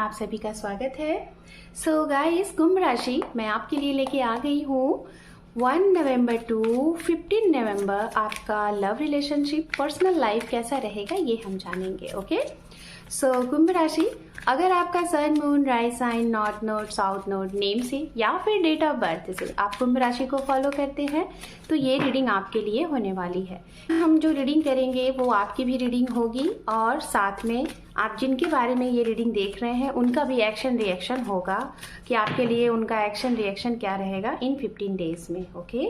आप सभी का स्वागत है। सो गाइस, कुंभ राशि मैं आपके लिए लेके आ गई हूँ 1 नवंबर टू 15 नवंबर आपका लव रिलेशनशिप पर्सनल लाइफ कैसा रहेगा ये हम जानेंगे। ओके, सो कुंभ राशि, अगर आपका sun moon rise sign north node south node name से या फिर डेट ऑफ बर्थ से आप कुंभ राशि को फॉलो करते हैं तो ये रीडिंग आपके लिए होने वाली है। हम जो रीडिंग करेंगे वो आपकी भी रीडिंग होगी और साथ में आप जिनके बारे में ये रीडिंग देख रहे हैं उनका भी एक्शन रिएक्शन होगा कि आपके लिए उनका एक्शन रिएक्शन क्या रहेगा इन 15 डेज में। ओके,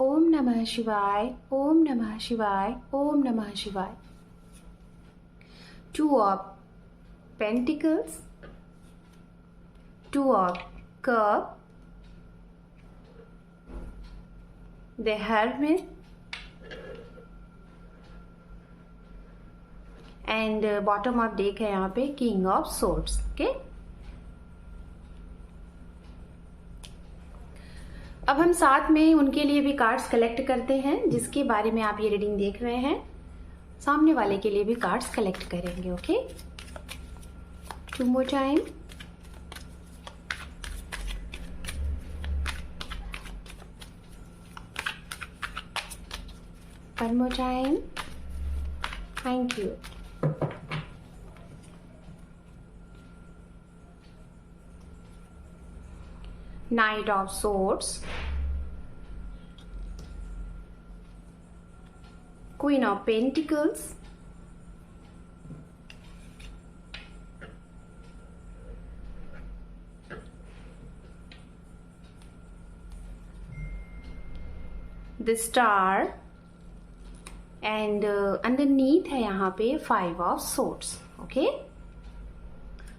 ओम नमः शिवाय, ओम नमः शिवाय, ओम नमः शिवाय। 2 of Pentacles, 2 of Cups, the Hermit, and bottom of deck है यहाँ पे King of Swords। okay? अब हम साथ में उनके लिए भी कार्ड्स कलेक्ट करते हैं जिसके बारे में आप ये रीडिंग देख रहे हैं। सामने वाले के लिए भी कार्ड्स कलेक्ट करेंगे। Okay, 2 more time. One more time. Thank you. Knight of Swords, Queen of Pentacles, the Star, and underneath है यहाँ पे 5 of Swords। Okay,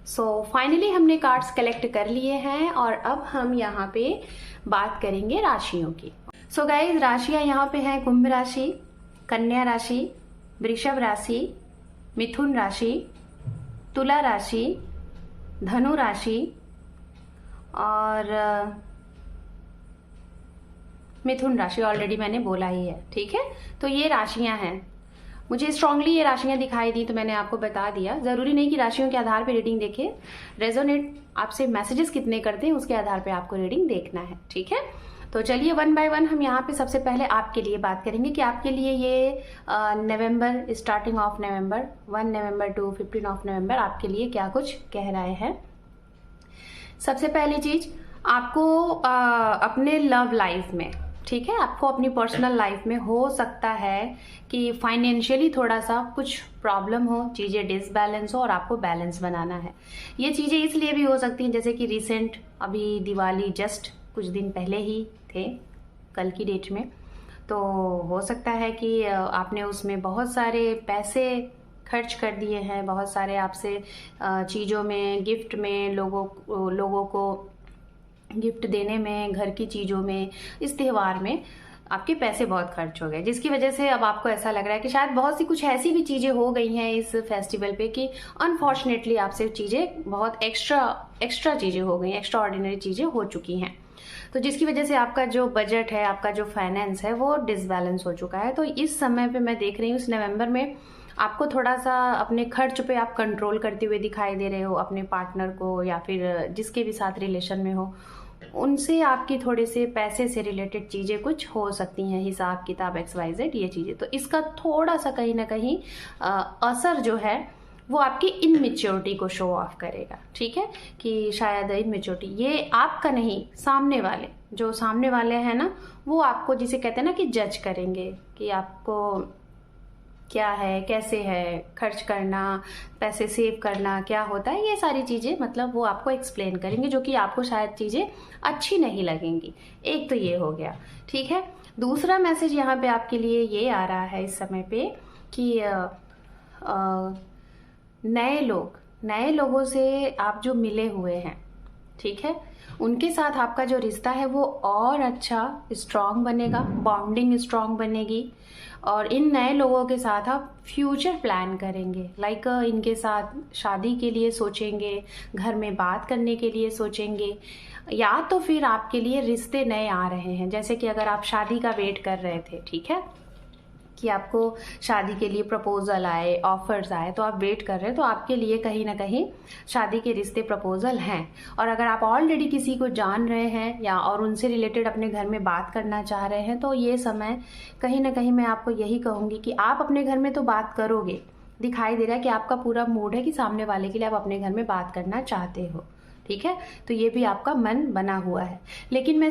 so finally हमने कार्ड्स कलेक्ट कर लिए हैं और अब हम यहाँ पे बात करेंगे राशियों की। सो गाइज, राशियां यहाँ पे हैं कुंभ राशि, कन्या राशि, वृषभ राशि, मिथुन राशि, तुला राशि, धनु राशि और मिथुन राशि ऑलरेडी मैंने बोला ही है। ठीक है, तो ये राशियां हैं। मुझे स्ट्रांगली ये राशियां दिखाई दी तो मैंने आपको बता दिया। जरूरी नहीं कि राशियों के आधार पे रीडिंग देखें, रेजोनेट आपसे मैसेजेस कितने करते हैं उसके आधार पे आपको रीडिंग देखना है। ठीक है, तो चलिए 1 बाय 1 हम यहाँ पे सबसे पहले आपके लिए बात करेंगे कि आपके लिए ये November, starting of November 1 November to 15 of November आपके लिए क्या कुछ कह रहे हैं। सबसे पहली चीज, आपको अपने लव लाइफ में, ठीक है, आपको अपनी पर्सनल लाइफ में हो सकता है कि फाइनेंशियली थोड़ा सा कुछ प्रॉब्लम हो, चीजें डिसबैलेंस हो और आपको बैलेंस बनाना है। ये चीजें इसलिए भी हो सकती हैं जैसे कि रिसेंट अभी दिवाली जस्ट कुछ दिन पहले ही थे, कल की डेट में, तो हो सकता है कि आपने उसमें बहुत सारे पैसे खर्च कर दिए हैं, बहुत सारे आपसे चीज़ों में, गिफ्ट में, लोगों को गिफ्ट देने में, घर की चीज़ों में, इस त्यौहार में आपके पैसे बहुत खर्च हो गए, जिसकी वजह से अब आपको ऐसा लग रहा है कि शायद बहुत सी कुछ ऐसी भी चीज़ें हो गई हैं इस फेस्टिवल पे कि अनफॉर्चुनेटली आपसे चीज़ें बहुत एक्स्ट्रा चीज़ें हो गई, एक्स्ट्रा ऑर्डिनरी चीज़ें हो चुकी हैं, तो जिसकी वजह से आपका जो बजट है, आपका जो फाइनेंस है वो डिसबैलेंस हो चुका है। तो इस समय पे मैं देख रही हूँ इस नवंबर में आपको थोड़ा सा अपने खर्च पे आप कंट्रोल करते हुए दिखाई दे रहे हो। अपने पार्टनर को या फिर जिसके भी साथ रिलेशन में हो उनसे आपकी थोड़े से पैसे से रिलेटेड चीज़ें कुछ हो सकती हैं, हिसाब किताब XYZ ये चीज़ें, तो इसका थोड़ा सा कहीं ना कहीं असर जो है वो आपकी इनमेच्योरिटी को शो ऑफ करेगा। ठीक है, कि शायद इनमेच्योरिटी ये आपका नहीं, सामने वाले, जो सामने वाले हैं ना, वो आपको जिसे कहते हैं ना कि जज करेंगे कि आपको क्या है, कैसे है खर्च करना, पैसे सेव करना क्या होता है, ये सारी चीज़ें मतलब वो आपको एक्सप्लेन करेंगे, जो कि आपको शायद चीज़ें अच्छी नहीं लगेंगी। एक तो ये हो गया। ठीक है, दूसरा मैसेज यहाँ पे आपके लिए ये आ रहा है इस समय पे कि नए लोगों से आप जो मिले हुए हैं, ठीक है, उनके साथ आपका जो रिश्ता है वो और अच्छा स्ट्रांग बनेगा, बॉन्डिंग स्ट्रांग बनेगी और इन नए लोगों के साथ आप फ्यूचर प्लान करेंगे। लाइक इनके साथ शादी के लिए सोचेंगे, घर में बात करने के लिए सोचेंगे, या तो फिर आपके लिए रिश्ते नए आ रहे हैं। जैसे कि अगर आप शादी का वेट कर रहे थे, ठीक है, कि आपको शादी के लिए प्रपोजल आए, ऑफर्स आए, तो आप वेट कर रहे हैं, तो आपके लिए कहीं ना कहीं शादी के रिश्ते प्रपोजल हैं। और अगर आप ऑलरेडी किसी को जान रहे हैं या और उनसे रिलेटेड अपने घर में बात करना चाह रहे हैं, तो ये समय कहीं ना कहीं मैं आपको यही कहूँगी कि आप अपने घर में तो बात करोगे, दिखाई दे रहा है कि आपका पूरा मूड है कि सामने वाले के लिए आप अपने घर में बात करना चाहते हो, ठीक है। तो ये भी आपका मन बना हुआ है। लेकिन मैं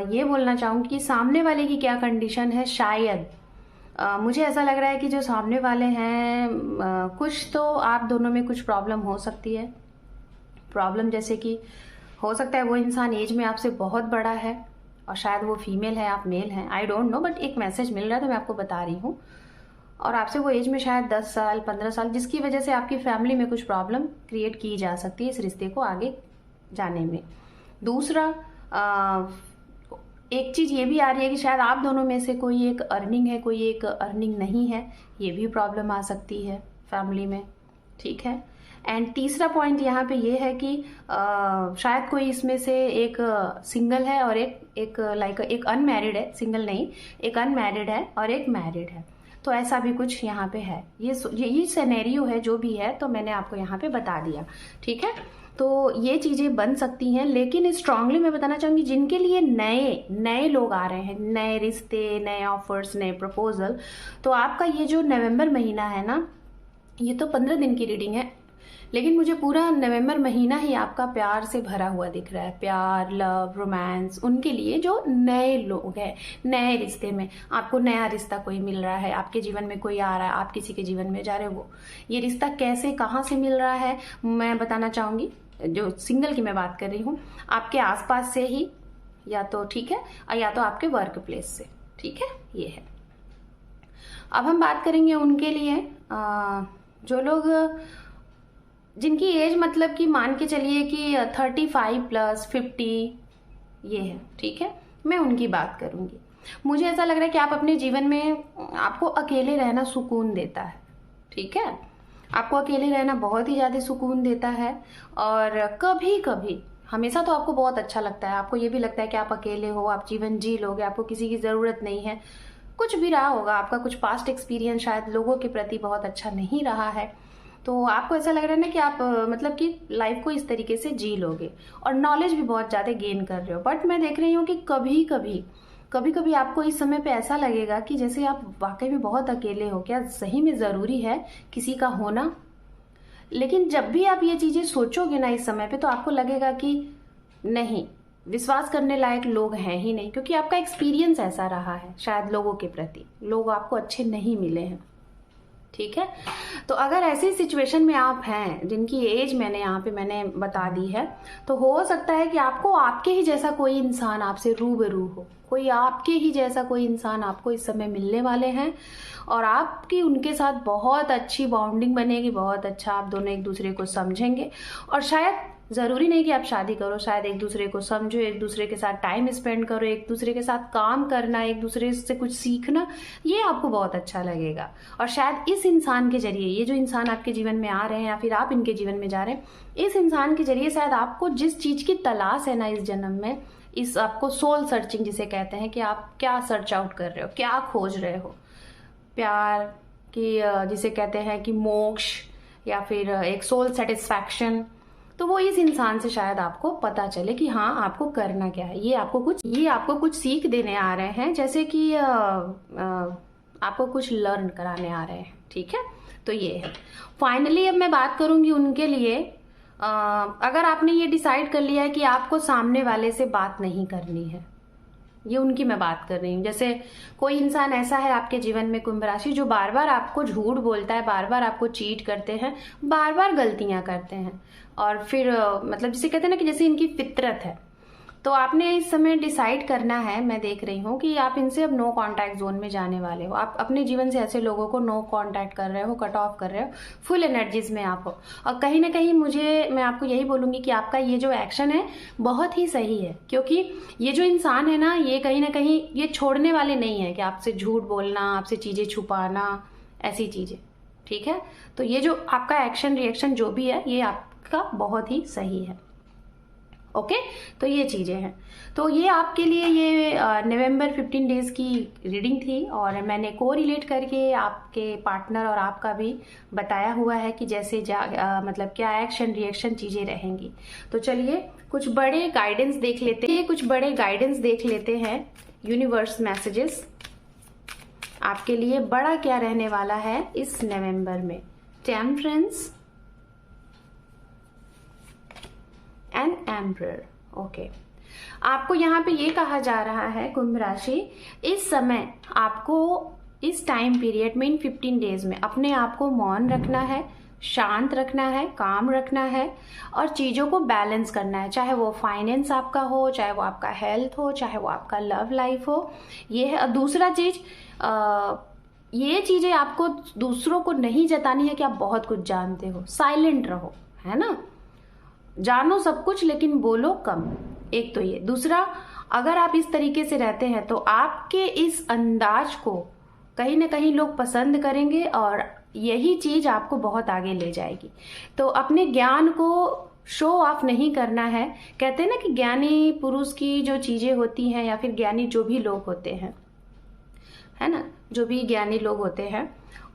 ये बोलना चाहूँगी कि सामने वाले की क्या कंडीशन है। शायद मुझे ऐसा लग रहा है कि जो सामने वाले हैं, कुछ तो आप दोनों में कुछ प्रॉब्लम हो सकती है। प्रॉब्लम जैसे कि हो सकता है वो इंसान एज में आपसे बहुत बड़ा है और शायद वो फीमेल है, आप मेल हैं, आई डोंट नो, बट एक मैसेज मिल रहा है तो मैं आपको बता रही हूँ। और आपसे वो एज में शायद 10 साल 15 साल, जिसकी वजह से आपकी फैमिली में कुछ प्रॉब्लम क्रिएट की जा सकती है इस रिश्ते को आगे जाने में। दूसरा, एक चीज़ ये भी आ रही है कि शायद आप दोनों में से कोई एक अर्निंग है, कोई एक अर्निंग नहीं है, ये भी प्रॉब्लम आ सकती है फैमिली में, ठीक है। एंड तीसरा पॉइंट यहाँ पे ये है कि शायद कोई इसमें से एक सिंगल है और एक अनमैरिड है, सिंगल नहीं, एक अनमैरिड है और एक मैरिड है। तो ऐसा भी कुछ यहाँ पे है। ये सिनेरियो है जो भी है, तो मैंने आपको यहाँ पे बता दिया, ठीक है। तो ये चीज़ें बन सकती हैं, लेकिन स्ट्रांगली मैं बताना चाहूँगी जिनके लिए नए लोग आ रहे हैं, नए रिश्ते, नए ऑफर्स, नए प्रपोजल, तो आपका ये जो नवंबर महीना है ना, ये तो 15 दिन की रीडिंग है, लेकिन मुझे पूरा नवंबर महीना ही आपका प्यार से भरा हुआ दिख रहा है। प्यार, लव, रोमांस, उनके लिए जो नए लोग हैं, नए रिश्ते में आपको नया रिश्ता कोई मिल रहा है, आपके जीवन में कोई आ रहा है, आप किसी के जीवन में जा रहे हो, वो ये रिश्ता कैसे कहाँ से मिल रहा है मैं बताना चाहूँगी। जो सिंगल की मैं बात कर रही हूँ, आपके आसपास से ही, या तो ठीक है, या तो आपके वर्क प्लेस से, ठीक है, ये है। अब हम बात करेंगे उनके लिए जो लोग, जिनकी एज मतलब कि मान के चलिए कि 35+ 50 ये है, ठीक है, मैं उनकी बात करूंगी। मुझे ऐसा लग रहा है कि आप अपने जीवन में, आपको अकेले रहना सुकून देता है, ठीक है, आपको अकेले रहना बहुत ही ज़्यादा सुकून देता है। और कभी कभी, हमेशा तो आपको बहुत अच्छा लगता है, आपको ये भी लगता है कि आप अकेले हो, आप जीवन जी लोगे, आपको किसी की ज़रूरत नहीं है। कुछ भी रहा होगा, आपका कुछ पास्ट एक्सपीरियंस शायद लोगों के प्रति बहुत अच्छा नहीं रहा है, तो आपको ऐसा लग रहा है ना कि आप मतलब कि लाइफ को इस तरीके से जी लोगे और नॉलेज भी बहुत ज़्यादा गेन कर रहे हो। बट मैं देख रही हूँ कि कभी कभी आपको इस समय पे ऐसा लगेगा कि जैसे आप वाकई में बहुत अकेले हो। क्या सही में ज़रूरी है किसी का होना? लेकिन जब भी आप ये चीज़ें सोचोगे ना इस समय पे, तो आपको लगेगा कि नहीं, विश्वास करने लायक लोग हैं ही नहीं, क्योंकि आपका एक्सपीरियंस ऐसा रहा है। शायद लोगों के प्रति लोग आपको अच्छे नहीं मिले हैं, ठीक है। तो अगर ऐसी सिचुएशन में आप हैं जिनकी एज मैंने बता दी है, तो हो सकता है कि आपको आपके ही जैसा कोई इंसान आपसे रूबरू हो, कोई आपके ही जैसा कोई इंसान आपको इस समय मिलने वाले हैं और आपकी उनके साथ बहुत अच्छी बॉन्डिंग बनेगी, बहुत अच्छा आप दोनों एक दूसरे को समझेंगे। और शायद ज़रूरी नहीं कि आप शादी करो, शायद एक दूसरे को समझो, एक दूसरे के साथ टाइम स्पेंड करो, एक दूसरे के साथ काम करना, एक दूसरे से कुछ सीखना, ये आपको बहुत अच्छा लगेगा। और शायद इस इंसान के जरिए, ये जो इंसान आपके जीवन में आ रहे हैं या फिर आप इनके जीवन में जा रहे हैं, इस इंसान के जरिए शायद आपको जिस चीज़ की तलाश है ना इस जन्म में, इस आपको सोल सर्चिंग जिसे कहते हैं कि आप क्या सर्च आउट कर रहे हो, क्या खोज रहे हो, प्यार की जिसे कहते हैं कि मोक्ष, या फिर एक सोल सेटिस्फैक्शन, तो वो इस इंसान से शायद आपको पता चले कि हाँ आपको करना क्या है। ये आपको कुछ सीख देने आ रहे हैं, जैसे कि आपको कुछ लर्न कराने आ रहे हैं, ठीक है। तो ये है। फाइनली अब मैं बात करूंगी उनके लिए, अगर आपने ये डिसाइड कर लिया है कि आपको सामने वाले से बात नहीं करनी है, ये उनकी मैं बात कर रही हूँ। जैसे कोई इंसान ऐसा है आपके जीवन में, कुंभ राशि, जो बार बार आपको झूठ बोलता है, बार बार आपको चीट करते हैं, बार बार गलतियां करते हैं, और फिर मतलब जिसे कहते हैं ना कि जैसे इनकी फितरत है। तो आपने इस समय डिसाइड करना है, मैं देख रही हूँ कि आप इनसे अब नो कांटेक्ट जोन में जाने वाले हो। आप अपने जीवन से ऐसे लोगों को नो कांटेक्ट कर रहे हो, कट ऑफ कर रहे हो, फुल एनर्जीज में आप हो। और कहीं ना कहीं मैं आपको यही बोलूंगी कि आपका ये जो एक्शन है बहुत ही सही है, क्योंकि ये जो इंसान है ना, ये कहीं ना कहीं ये छोड़ने वाले नहीं है कि आपसे झूठ बोलना, आपसे चीजें छुपाना, ऐसी चीजें, ठीक है। तो ये जो आपका एक्शन रिएक्शन जो भी है, ये आपका बहुत ही सही है। ओके, तो ये चीज़ें हैं। तो ये आपके लिए ये नवंबर 15 डेज़ की रीडिंग थी और मैंने को रिलेट करके आपके पार्टनर और आपका भी बताया हुआ है कि जैसे मतलब क्या एक्शन रिएक्शन चीज़ें रहेंगी। तो चलिए कुछ बड़े गाइडेंस देख लेते हैं यूनिवर्स मैसेजेस आपके लिए बड़ा क्या रहने वाला है इस नवंबर में। Temperance and emperor. ओके, आपको यहाँ पे ये कहा जा रहा है कुंभ राशि, इस समय आपको इस टाइम पीरियड में इन 15 डेज में अपने आप को मौन रखना है, शांत रखना है, काम रखना है और चीज़ों को बैलेंस करना है, चाहे वो फाइनेंस आपका हो, चाहे वो आपका हेल्थ हो, चाहे वो आपका लव लाइफ हो। ये है। और दूसरा चीज़, ये चीज़ें आपको दूसरों को नहीं जतानी है कि आप बहुत कुछ जानते हो। साइलेंट रहो, है ना, जानो सब कुछ लेकिन बोलो कम। एक तो ये। दूसरा, अगर आप इस तरीके से रहते हैं तो आपके इस अंदाज को कहीं ना कहीं लोग पसंद करेंगे और यही चीज आपको बहुत आगे ले जाएगी। तो अपने ज्ञान को शो ऑफ नहीं करना है। कहते हैं ना कि ज्ञानी पुरुष की जो चीजें होती हैं या फिर ज्ञानी जो भी लोग होते हैं, है ना, जो भी ज्ञानी लोग होते हैं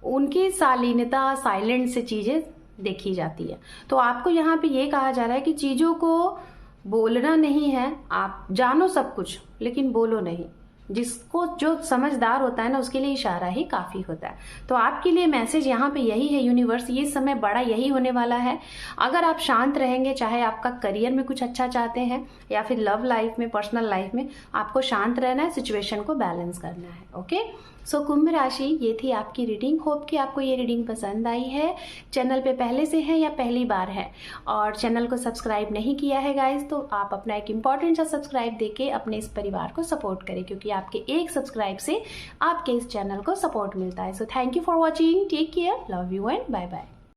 उनकी शालीनता, साइलेंट से चीजें देखी जाती है। तो आपको यहाँ पे ये कहा जा रहा है कि चीजों को बोलना नहीं है, आप जानो सब कुछ लेकिन बोलो नहीं। जिसको जो समझदार होता है ना उसके लिए इशारा ही काफी होता है। तो आपके लिए मैसेज यहाँ पे यही है यूनिवर्स, ये समय बड़ा यही होने वाला है। अगर आप शांत रहेंगे, चाहे आपका करियर में कुछ अच्छा चाहते हैं या फिर लव लाइफ में, पर्सनल लाइफ में, आपको शांत रहना है, सिचुएशन को बैलेंस करना है। ओके, सो कुंभ राशि, ये थी आपकी रीडिंग। होप कि आपको ये रीडिंग पसंद आई है। चैनल पे पहले से है या पहली बार है और चैनल को सब्सक्राइब नहीं किया है गाइज, तो आप अपना एक इम्पॉर्टेंट सा सब्सक्राइब देके अपने इस परिवार को सपोर्ट करें, क्योंकि आपके एक सब्सक्राइब से आपके इस चैनल को सपोर्ट मिलता है। So thank you for watching, take care, love you and bye bye.